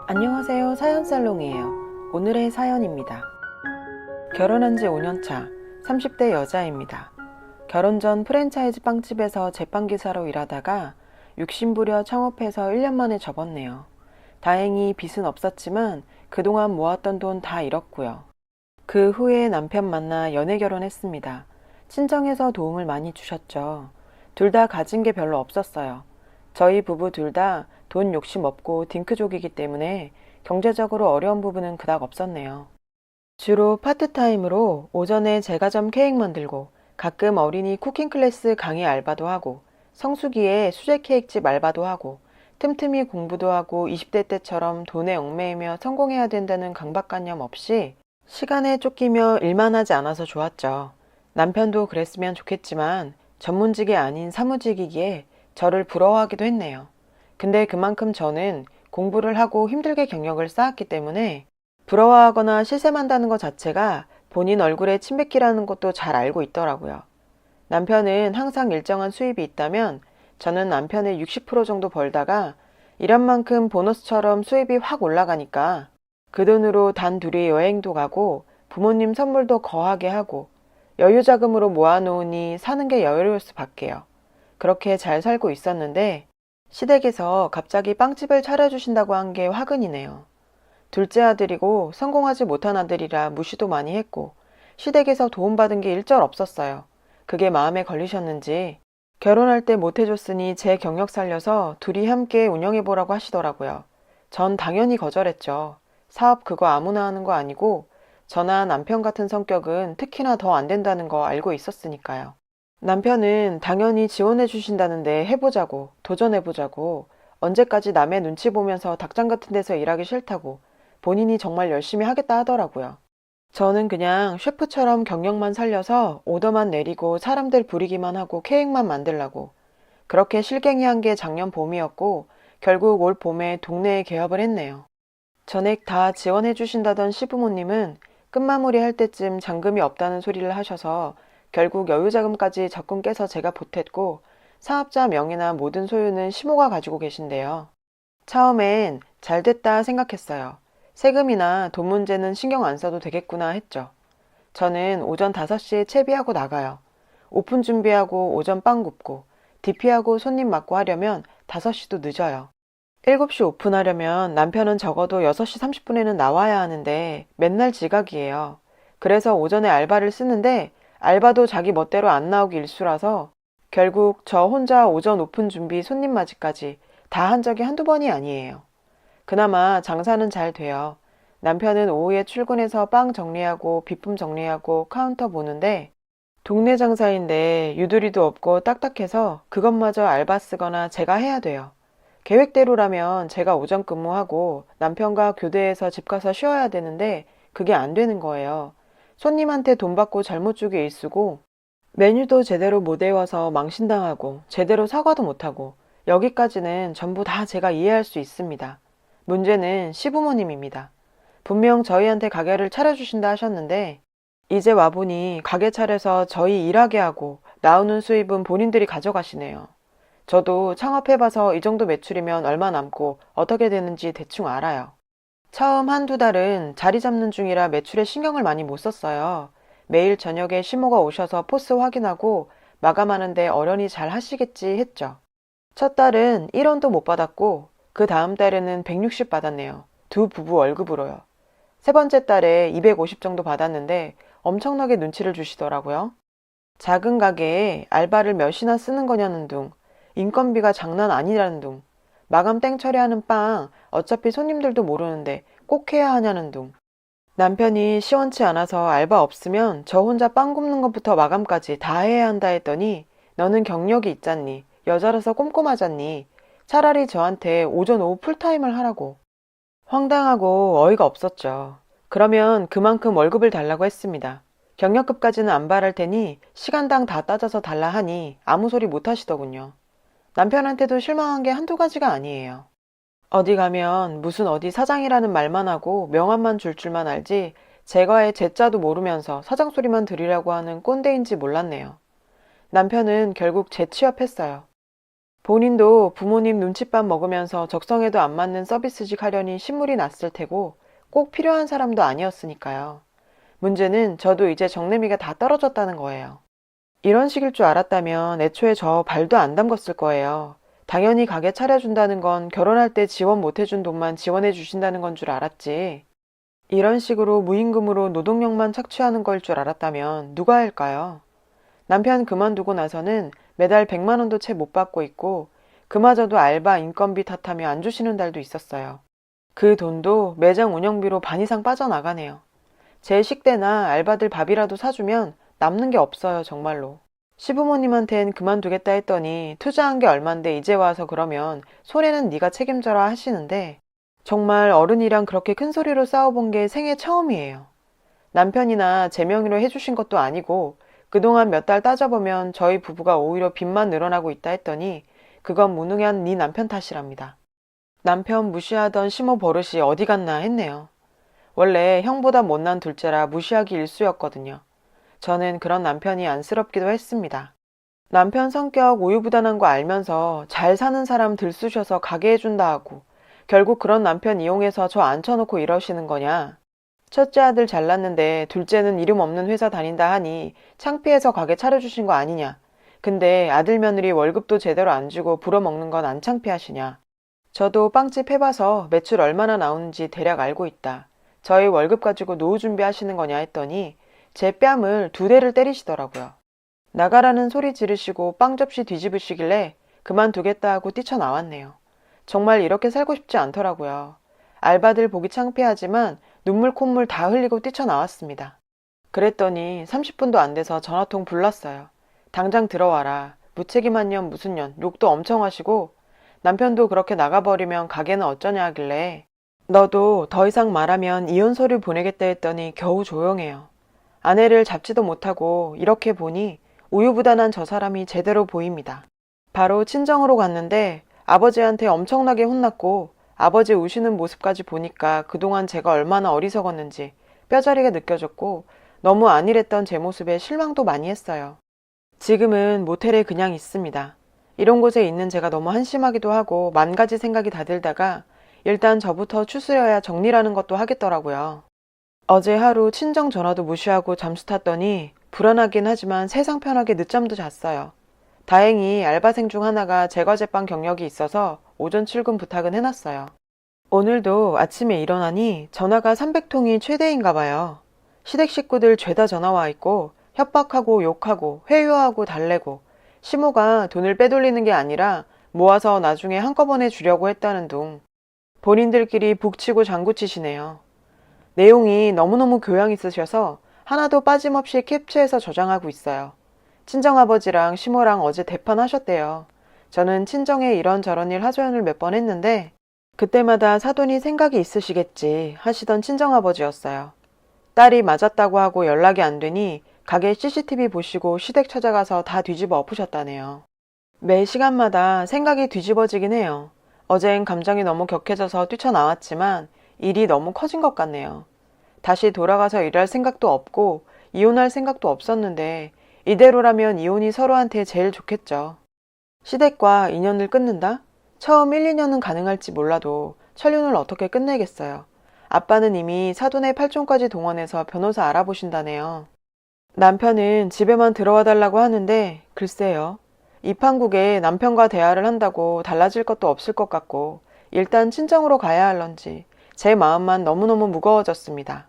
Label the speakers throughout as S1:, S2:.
S1: 안녕하세요. 사연살롱이에요. 오늘의 사연입니다. 결혼한 지 5년차 30대 여자입니다. 결혼 전 프랜차이즈 빵집에서 제빵기사로 일하다가 욕심부려 창업해서 1년 만에 접었네요. 다행히 빚은 없었지만 그동안 모았던 돈 다 잃었고요. 그 후에 남편 만나 연애 결혼했습니다. 친정에서 도움을 많이 주셨죠. 둘 다 가진 게 별로 없었어요. 저희 부부 둘 다 돈 욕심 없고 딩크족이기 때문에 경제적으로 어려운 부분은 그닥 없었네요. 주로 파트타임으로 오전에 제과점 케이크 만들고 가끔 어린이 쿠킹 클래스 강의 알바도 하고 성수기에 수제 케이크집 알바도 하고 틈틈이 공부도 하고 20대 때처럼 돈에 얽매이며 성공해야 된다는 강박관념 없이 시간에 쫓기며 일만 하지 않아서 좋았죠. 남편도 그랬으면 좋겠지만 전문직이 아닌 사무직이기에 저를 부러워하기도 했네요. 근데 그만큼 저는 공부를 하고 힘들게 경력을 쌓았기 때문에 부러워하거나 실세만다는 것 자체가 본인 얼굴에 침 뱉기라는 것도 잘 알고 있더라고요. 남편은 항상 일정한 수입이 있다면 저는 남편의 60% 정도 벌다가 일한 만큼 보너스처럼 수입이 확 올라가니까 그 돈으로 단 둘이 여행도 가고 부모님 선물도 거하게 하고 여유 자금으로 모아놓으니 사는 게 여유로울 수밖에요. 그렇게 잘 살고 있었는데 시댁에서 갑자기 빵집을 차려주신다고 한 게 화근이네요. 둘째 아들이고 성공하지 못한 아들이라 무시도 많이 했고 시댁에서 도움받은 게 일절 없었어요. 그게 마음에 걸리셨는지 결혼할 때 못해줬으니 제 경력 살려서 둘이 함께 운영해보라고 하시더라고요. 전 당연히 거절했죠. 사업 그거 아무나 하는 거 아니고 저나 남편 같은 성격은 특히나 더 안 된다는 거 알고 있었으니까요. 남편은 당연히 지원해 주신다는데 해보자고, 도전해보자고, 언제까지 남의 눈치 보면서 닭장 같은 데서 일하기 싫다고 본인이 정말 열심히 하겠다 하더라고요. 저는 그냥 셰프처럼 경력만 살려서 오더만 내리고 사람들 부리기만 하고 케이크만 만들라고 그렇게 실갱이 한 게 작년 봄이었고 결국 올 봄에 동네에 개업을 했네요. 전액 다 지원해 주신다던 시부모님은 끝마무리 할 때쯤 잔금이 없다는 소리를 하셔서 결국 여유자금까지 적금 깨서 제가 보탰고 사업자 명의나 모든 소유는 시모가 가지고 계신데요. 처음엔 잘 됐다 생각했어요. 세금이나 돈 문제는 신경 안 써도 되겠구나 했죠. 저는 오전 5시에 채비하고 나가요. 오픈 준비하고 오전 빵 굽고 DP하고 손님 맞고 하려면 5시도 늦어요. 7시 오픈하려면 남편은 적어도 6시 30분에는 나와야 하는데 맨날 지각이에요. 그래서 오전에 알바를 쓰는데 알바도 자기 멋대로 안 나오기 일쑤라서 결국 저 혼자 오전 오픈 준비 손님 맞이까지 다 한 적이 한두 번이 아니에요. 그나마 장사는 잘 돼요. 남편은 오후에 출근해서 빵 정리하고 비품 정리하고 카운터 보는데 동네 장사인데 유두리도 없고 딱딱해서 그것마저 알바 쓰거나 제가 해야 돼요. 계획대로라면 제가 오전 근무하고 남편과 교대해서 집 가서 쉬어야 되는데 그게 안 되는 거예요. 손님한테 돈 받고 잘못 주기 일쑤고 메뉴도 제대로 못 외워서 망신당하고 제대로 사과도 못하고 여기까지는 전부 다 제가 이해할 수 있습니다. 문제는 시부모님입니다. 분명 저희한테 가게를 차려주신다 하셨는데 이제 와보니 가게 차려서 저희 일하게 하고 나오는 수입은 본인들이 가져가시네요. 저도 창업해봐서 이 정도 매출이면 얼마 남고 어떻게 되는지 대충 알아요. 처음 한두 달은 자리 잡는 중이라 매출에 신경을 많이 못 썼어요. 매일 저녁에 시모가 오셔서 포스 확인하고 마감하는데 어련히 잘 하시겠지 했죠. 첫 달은 1원도 못 받았고 그 다음 달에는 160 받았네요. 두 부부 월급으로요. 세 번째 달에 250 정도 받았는데 엄청나게 눈치를 주시더라고요. 작은 가게에 알바를 몇이나 쓰는 거냐는 둥, 인건비가 장난 아니라는 둥, 마감 땡 처리하는 빵 어차피 손님들도 모르는데 꼭 해야 하냐는 둥. 남편이 시원치 않아서 알바 없으면 저 혼자 빵 굽는 것부터 마감까지 다 해야 한다 했더니 너는 경력이 있잖니, 여자라서 꼼꼼하잖니, 차라리 저한테 오전 오후 풀타임을 하라고. 황당하고 어이가 없었죠. 그러면 그만큼 월급을 달라고 했습니다. 경력급까지는 안 바랄 테니 시간당 다 따져서 달라 하니 아무 소리 못 하시더군요. 남편한테도 실망한 게 한두 가지가 아니에요. 어디 가면 무슨 어디 사장이라는 말만 하고 명함만 줄 줄만 알지 제가의 제자도 모르면서 사장 소리만 들으려고 하는 꼰대인지 몰랐네요. 남편은 결국 재취업했어요. 본인도 부모님 눈칫밥 먹으면서 적성에도 안 맞는 서비스직 하려니 신물이 났을 테고 꼭 필요한 사람도 아니었으니까요. 문제는 저도 이제 정내미가 다 떨어졌다는 거예요. 이런 식일 줄 알았다면 애초에 저 발도 안 담궜을 거예요. 당연히 가게 차려준다는 건 결혼할 때 지원 못 해준 돈만 지원해 주신다는 건 줄 알았지. 이런 식으로 무임금으로 노동력만 착취하는 걸 줄 알았다면 누가 할까요? 남편 그만두고 나서는 매달 100만 원도 채 못 받고 있고 그마저도 알바 인건비 탓하며 안 주시는 달도 있었어요. 그 돈도 매장 운영비로 반 이상 빠져나가네요. 제 식대나 알바들 밥이라도 사주면 남는 게 없어요, 정말로. 시부모님한텐 그만두겠다 했더니 투자한 게 얼만데 이제 와서 그러면 손해는 네가 책임져라 하시는데 정말 어른이랑 그렇게 큰 소리로 싸워본 게 생애 처음이에요. 남편이나 제 명의로 해주신 것도 아니고 그동안 몇 달 따져보면 저희 부부가 오히려 빚만 늘어나고 있다 했더니 그건 무능한 네 남편 탓이랍니다. 남편 무시하던 시모 버릇이 어디 갔나 했네요. 원래 형보다 못난 둘째라 무시하기 일쑤였거든요. 저는 그런 남편이 안쓰럽기도 했습니다. 남편 성격 우유부단한 거 알면서 잘 사는 사람 들쑤셔서 가게 해준다 하고 결국 그런 남편 이용해서 저 앉혀놓고 이러시는 거냐. 첫째 아들 잘났는데 둘째는 이름 없는 회사 다닌다 하니 창피해서 가게 차려주신 거 아니냐. 근데 아들 며느리 월급도 제대로 안 주고 불어먹는 건 안 창피하시냐. 저도 빵집 해봐서 매출 얼마나 나오는지 대략 알고 있다. 저희 월급 가지고 노후 준비하시는 거냐 했더니 제 뺨을 2대를 때리시더라고요. 나가라는 소리 지르시고 빵 접시 뒤집으시길래 그만두겠다 하고 뛰쳐나왔네요. 정말 이렇게 살고 싶지 않더라고요. 알바들 보기 창피하지만 눈물 콧물 다 흘리고 뛰쳐나왔습니다. 그랬더니 30분도 안 돼서 전화통 불렀어요. 당장 들어와라. 무책임한 년 무슨 년 욕도 엄청 하시고 남편도 그렇게 나가버리면 가게는 어쩌냐 하길래 너도 더 이상 말하면 이혼서를 보내겠다 했더니 겨우 조용해요. 아내를 잡지도 못하고 이렇게 보니 우유부단한 저 사람이 제대로 보입니다. 바로 친정으로 갔는데 아버지한테 엄청나게 혼났고 아버지 우시는 모습까지 보니까 그동안 제가 얼마나 어리석었는지 뼈저리게 느껴졌고 너무 안일했던 제 모습에 실망도 많이 했어요. 지금은 모텔에 그냥 있습니다. 이런 곳에 있는 제가 너무 한심하기도 하고 만 가지 생각이 다 들다가 일단 저부터 추스려야 정리라는 것도 하겠더라고요. 어제 하루 친정 전화도 무시하고 잠수 탔더니 불안하긴 하지만 세상 편하게 늦잠도 잤어요. 다행히 알바생 중 하나가 제과제빵 경력이 있어서 오전 출근 부탁은 해놨어요. 오늘도 아침에 일어나니 전화가 300통이 최대인가 봐요. 시댁 식구들 죄다 전화 와 있고 협박하고 욕하고 회유하고 달래고 시모가 돈을 빼돌리는 게 아니라 모아서 나중에 한꺼번에 주려고 했다는 둥. 본인들끼리 북치고 장구치시네요. 내용이 너무너무 교양 있으셔서 하나도 빠짐없이 캡처해서 저장하고 있어요. 친정아버지랑 시모랑 어제 대판하셨대요. 저는 친정에 이런저런 일 하소연을 몇 번 했는데 그때마다 사돈이 생각이 있으시겠지 하시던 친정아버지였어요. 딸이 맞았다고 하고 연락이 안 되니 가게 CCTV 보시고 시댁 찾아가서 다 뒤집어 엎으셨다네요. 매 시간마다 생각이 뒤집어지긴 해요. 어젠 감정이 너무 격해져서 뛰쳐나왔지만 일이 너무 커진 것 같네요. 다시 돌아가서 일할 생각도 없고 이혼할 생각도 없었는데 이대로라면 이혼이 서로한테 제일 좋겠죠. 시댁과 인연을 끊는다? 처음 1, 2년은 가능할지 몰라도 천륜을 어떻게 끝내겠어요. 아빠는 이미 사돈의 팔촌까지 동원해서 변호사 알아보신다네요. 남편은 집에만 들어와 달라고 하는데 글쎄요. 이 판국에 남편과 대화를 한다고 달라질 것도 없을 것 같고 일단 친정으로 가야 할런지 제 마음만 너무너무 무거워졌습니다.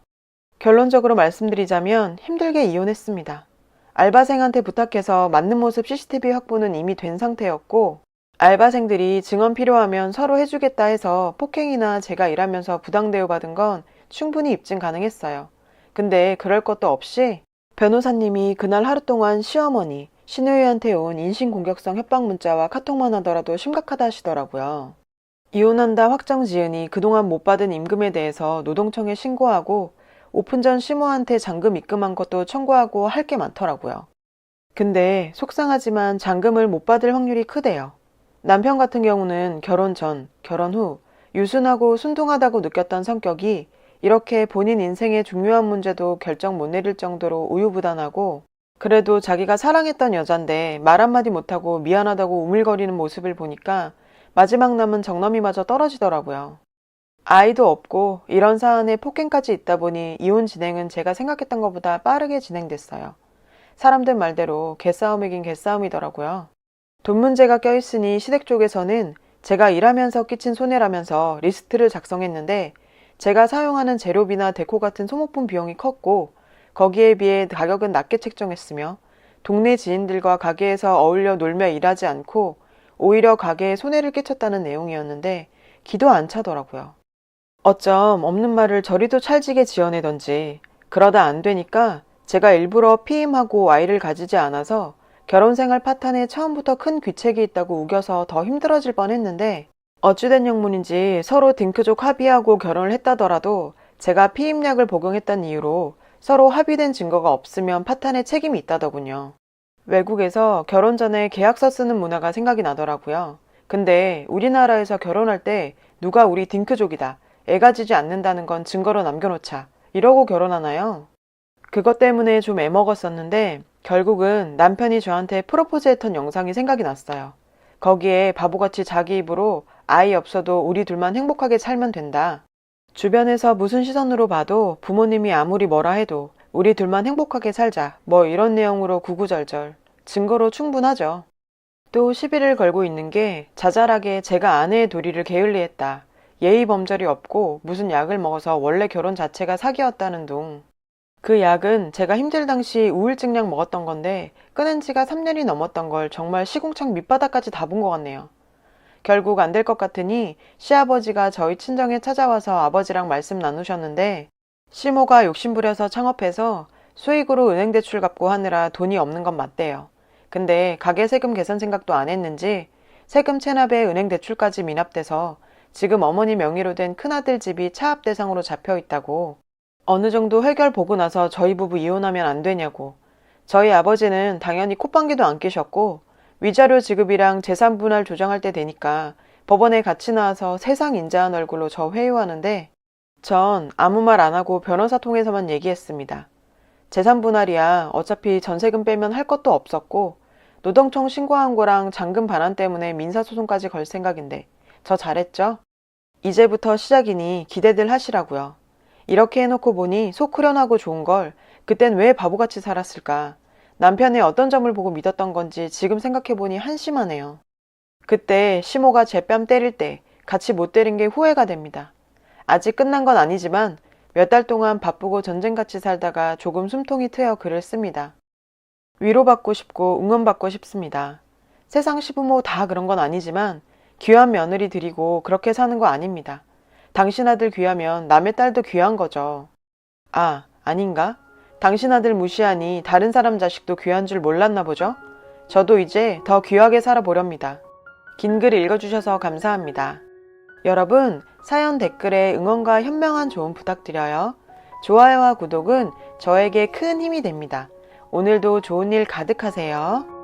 S1: 결론적으로 말씀드리자면 힘들게 이혼했습니다. 알바생한테 부탁해서 맞는 모습 CCTV 확보는 이미 된 상태였고 알바생들이 증언 필요하면 서로 해주겠다 해서 폭행이나 제가 일하면서 부당 대우받은 건 충분히 입증 가능했어요. 근데 그럴 것도 없이 변호사님이 그날 하루 동안 시어머니, 신우이한테 온 인신공격성 협박 문자와 카톡만 하더라도 심각하다 하시더라고요. 이혼한다 확정 지으니 그동안 못 받은 임금에 대해서 노동청에 신고하고 오픈 전 시모한테 잔금 입금한 것도 청구하고 할 게 많더라고요. 근데 속상하지만 잔금을 못 받을 확률이 크대요. 남편 같은 경우는 결혼 전, 결혼 후 유순하고 순둥하다고 느꼈던 성격이 이렇게 본인 인생의 중요한 문제도 결정 못 내릴 정도로 우유부단하고 그래도 자기가 사랑했던 여잔데 말 한마디 못하고 미안하다고 우물거리는 모습을 보니까 마지막 남은 정남이마저 떨어지더라고요. 아이도 없고 이런 사안에 폭행까지 있다 보니 이혼 진행은 제가 생각했던 것보다 빠르게 진행됐어요. 사람들 말대로 개싸움이긴 개싸움이더라고요. 돈 문제가 껴있으니 시댁 쪽에서는 제가 일하면서 끼친 손해라면서 리스트를 작성했는데 제가 사용하는 재료비나 데코 같은 소모품 비용이 컸고 거기에 비해 가격은 낮게 책정했으며 동네 지인들과 가게에서 어울려 놀며 일하지 않고 오히려 가게에 손해를 끼쳤다는 내용이었는데 기도 안 차더라고요. 어쩜 없는 말을 저리도 찰지게 지어내던지 그러다 안 되니까 제가 일부러 피임하고 아이를 가지지 않아서 결혼생활 파탄에 처음부터 큰 귀책이 있다고 우겨서 더 힘들어질 뻔했는데 어찌된 영문인지 서로 딩크족 합의하고 결혼을 했다더라도 제가 피임약을 복용했다는 이유로 서로 합의된 증거가 없으면 파탄에 책임이 있다더군요. 외국에서 결혼 전에 계약서 쓰는 문화가 생각이 나더라고요. 근데 우리나라에서 결혼할 때 누가 우리 딩크족이다, 애 가지지 않는다는 건 증거로 남겨놓자 이러고 결혼하나요? 그것 때문에 좀 애먹었었는데 결국은 남편이 저한테 프로포즈 했던 영상이 생각이 났어요. 거기에 바보같이 자기 입으로 아이 없어도 우리 둘만 행복하게 살면 된다. 주변에서 무슨 시선으로 봐도 부모님이 아무리 뭐라 해도 우리 둘만 행복하게 살자 뭐 이런 내용으로 구구절절 증거로 충분하죠. 또 시비를 걸고 있는 게 자잘하게 제가 아내의 도리를 게을리했다. 예의 범절이 없고 무슨 약을 먹어서 원래 결혼 자체가 사기였다는 둥. 그 약은 제가 힘들 당시 우울증약 먹었던 건데 끊은 지가 3년이 넘었던 걸 정말 시궁창 밑바닥까지 다 본 것 같네요. 결국 안 될 것 같으니 시아버지가 저희 친정에 찾아와서 아버지랑 말씀 나누셨는데 시모가 욕심부려서 창업해서 수익으로 은행 대출 갚고 하느라 돈이 없는 건 맞대요. 근데 가게 세금 개선 생각도 안 했는지 세금 체납에 은행 대출까지 미납돼서 지금 어머니 명의로 된 큰아들 집이 차압 대상으로 잡혀 있다고. 어느 정도 해결 보고 나서 저희 부부 이혼하면 안 되냐고. 저희 아버지는 당연히 콧방귀도 안 끼셨고 위자료 지급이랑 재산 분할 조정할 때 되니까 법원에 같이 나와서 세상 인자한 얼굴로 저 회유하는데 전 아무 말 안 하고 변호사 통해서만 얘기했습니다. 재산 분할이야 어차피 전세금 빼면 할 것도 없었고 노동청 신고한 거랑 잔금 반환 때문에 민사소송까지 걸 생각인데 저 잘했죠? 이제부터 시작이니 기대들 하시라고요. 이렇게 해놓고 보니 속 후련하고 좋은 걸 그땐 왜 바보같이 살았을까. 남편의 어떤 점을 보고 믿었던 건지 지금 생각해보니 한심하네요. 그때 시모가 제 뺨 때릴 때 같이 못 때린 게 후회가 됩니다. 아직 끝난 건 아니지만 몇 달 동안 바쁘고 전쟁같이 살다가 조금 숨통이 트여 글을 씁니다. 위로받고 싶고 응원받고 싶습니다. 세상 시부모 다 그런 건 아니지만 귀한 며느리 드리고 그렇게 사는 거 아닙니다. 당신 아들 귀하면 남의 딸도 귀한 거죠. 아, 아닌가? 당신 아들 무시하니 다른 사람 자식도 귀한 줄 몰랐나 보죠? 저도 이제 더 귀하게 살아보렵니다. 긴 글 읽어주셔서 감사합니다. 여러분, 사연 댓글에 응원과 현명한 조언 부탁드려요. 좋아요와 구독은 저에게 큰 힘이 됩니다. 오늘도 좋은 일 가득하세요.